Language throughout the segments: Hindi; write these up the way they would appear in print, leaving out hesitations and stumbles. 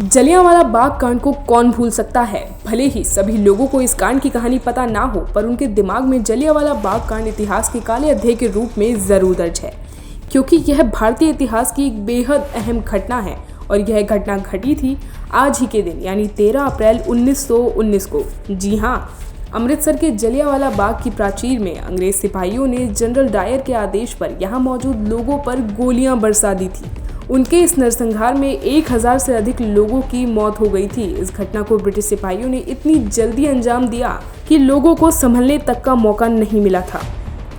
जलियांवाला बाग कांड को कौन भूल सकता है। भले ही सभी लोगों को इस कांड की कहानी पता ना हो, पर उनके दिमाग में जलियांवाला बाग कांड इतिहास के काले अध्याय के रूप में जरूर दर्ज है, क्योंकि यह भारतीय इतिहास की एक बेहद अहम घटना है। और यह घटना घटी थी आज ही के दिन, यानी 13 अप्रैल 1919 को। जी हाँ, अमृतसर के जलियांवाला बाग की प्राचीर में अंग्रेज सिपाहियों ने जनरल डायर के आदेश पर यहाँ मौजूद लोगों पर गोलियां बरसा दी थी। उनके इस नरसंहार में 1000 से अधिक लोगों की मौत हो गई थी। इस घटना को ब्रिटिश सिपाहियों ने इतनी जल्दी अंजाम दिया कि लोगों को संभलने तक का मौका नहीं मिला था।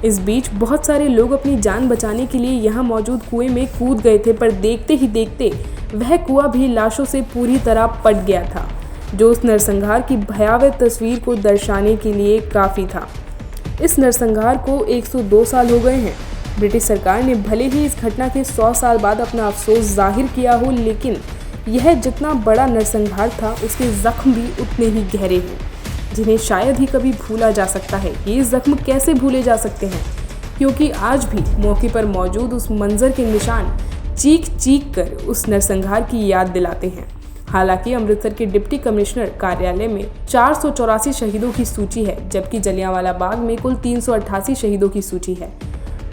इस बीच बहुत सारे लोग अपनी जान बचाने के लिए यहाँ मौजूद कुएं में कूद गए थे, पर देखते ही देखते वह कुआं भी लाशों से पूरी तरह पट गया था, जो उस नरसंहार की भयावह तस्वीर को दर्शाने के लिए काफ़ी था। इस नरसंहार को 102 साल हो गए हैं। ब्रिटिश सरकार ने भले ही इस घटना के 100 साल बाद अपना अफसोस जाहिर किया हो, लेकिन यह जितना बड़ा नरसंहार था, उसके जख्म भी उतने ही गहरे हैं, जिन्हें शायद ही कभी भूला जा सकता है। ये जख्म कैसे भूले जा सकते हैं, क्योंकि आज भी मौके पर मौजूद उस मंजर के निशान चीख चीख कर उस नरसंहार की याद दिलाते हैं। हालांकि अमृतसर के डिप्टी कमिश्नर कार्यालय में 484 शहीदों की सूची है, जबकि जलियांवाला बाग में कुल 388 शहीदों की सूची है।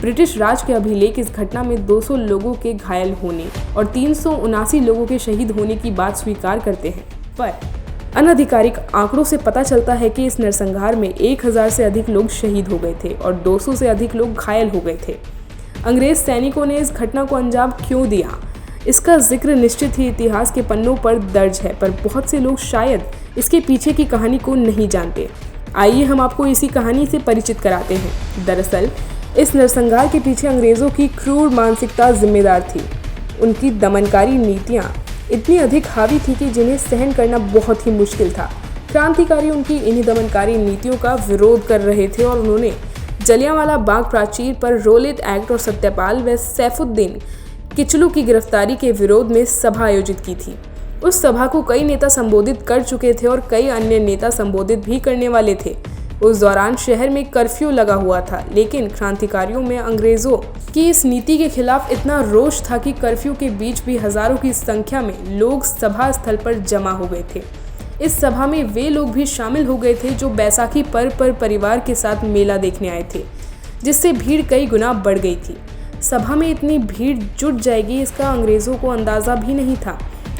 ब्रिटिश राज के अभिलेख इस घटना में 200 लोगों के घायल होने और 379 लोगों के शहीद होने की बात स्वीकार करते हैं, पर अनधिकारिक आंकड़ों से पता चलता है कि इस नरसंहार में 1000 से अधिक लोग शहीद हो गए थे और 200 से अधिक लोग घायल हो गए थे। अंग्रेज सैनिकों ने इस घटना को अंजाम क्यों दिया, इसका जिक्र निश्चित ही इतिहास के पन्नों पर दर्ज है, पर बहुत से लोग शायद इसके पीछे की कहानी को नहीं जानते। आइए हम आपको इसी कहानी से परिचित कराते हैं। दरअसल इस नरसंहार के पीछे अंग्रेजों की क्रूर मानसिकता जिम्मेदार थी। उनकी दमनकारी नीतियां इतनी अधिक हावी थी कि जिन्हें सहन करना बहुत ही मुश्किल था। क्रांतिकारी उनकी इन्हीं दमनकारी नीतियों का विरोध कर रहे थे और उन्होंने जलियांवाला बाग प्राचीर पर रोलेट एक्ट और सत्यपाल व सैफुद्दीन किचलू की गिरफ्तारी के विरोध में सभा आयोजित की थी। उस सभा को कई नेता संबोधित कर चुके थे और कई अन्य नेता संबोधित भी करने वाले थे। उस दौरान शहर में कर्फ्यू लगा हुआ था, लेकिन क्रांतिकारियों में अंग्रेजों की इस नीति के खिलाफ इतना रोष था कि कर्फ्यू के बीच भी हजारों की संख्या में लोग सभा स्थल पर जमा हो गए थे। इस सभा में वे लोग भी शामिल हो गए थे जो बैसाखी पर्व पर परिवार के साथ मेला देखने आए थे, जिससे भीड़ कई गुना बढ़ गई थी। सभा में इतनी भीड़ जुट जाएगी, इसका अंग्रेजों को अंदाजा भी नहीं था,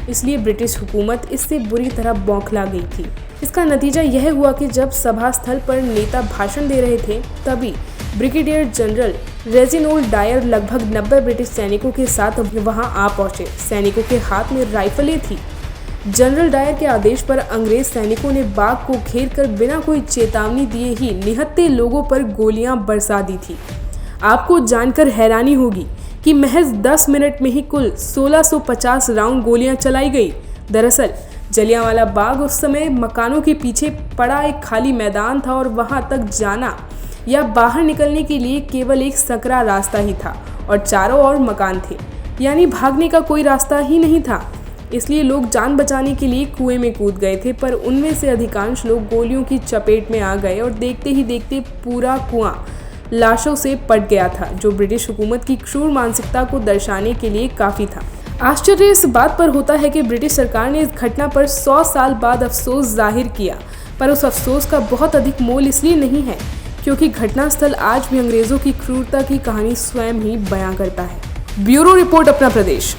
इसलिए ब्रिटिश हुकूमत इससे बुरी तरह बौखला गई थी। इसका नतीजा यह हुआ कि जब सभा स्थल पर नेता भाषण दे रहे थे, तभी ब्रिगेडियर जनरल रेजिनोल्ड डायर लगभग 90 ब्रिटिश सैनिकों के साथ वहां आ पहुंचे। सैनिकों के हाथ में राइफलें थी। जनरल डायर के आदेश पर अंग्रेज सैनिकों ने बाग को घेर कर बिना कोई चेतावनी दिए ही निहत्थे लोगों पर गोलियां बरसा दी थी। आपको जानकर हैरानी होगी कि महज 10 मिनट में ही कुल 1650 राउंड गोलियां चलाई गई। दरअसल जलियांवाला बाग उस समय मकानों के पीछे पड़ा एक खाली मैदान था और वहां तक जाना या बाहर निकलने के लिए केवल एक सकरा रास्ता ही था और चारों ओर मकान थे, यानी भागने का कोई रास्ता ही नहीं था। इसलिए लोग जान बचाने के लिए कुएं में कूद गए थे, पर उनमें से अधिकांश लोग गोलियों की चपेट में आ गए और देखते ही देखते पूरा कुआं लाशों से पट गया था, जो ब्रिटिश हुकूमत की क्रूर मानसिकता को दर्शाने के लिए काफ़ी था। आश्चर्य इस बात पर होता है कि ब्रिटिश सरकार ने इस घटना पर 100 साल बाद अफसोस जाहिर किया, पर उस अफसोस का बहुत अधिक मोल इसलिए नहीं है क्योंकि घटनास्थल आज भी अंग्रेजों की क्रूरता की कहानी स्वयं ही बयां करता है। ब्यूरो रिपोर्ट, अपना प्रदेश।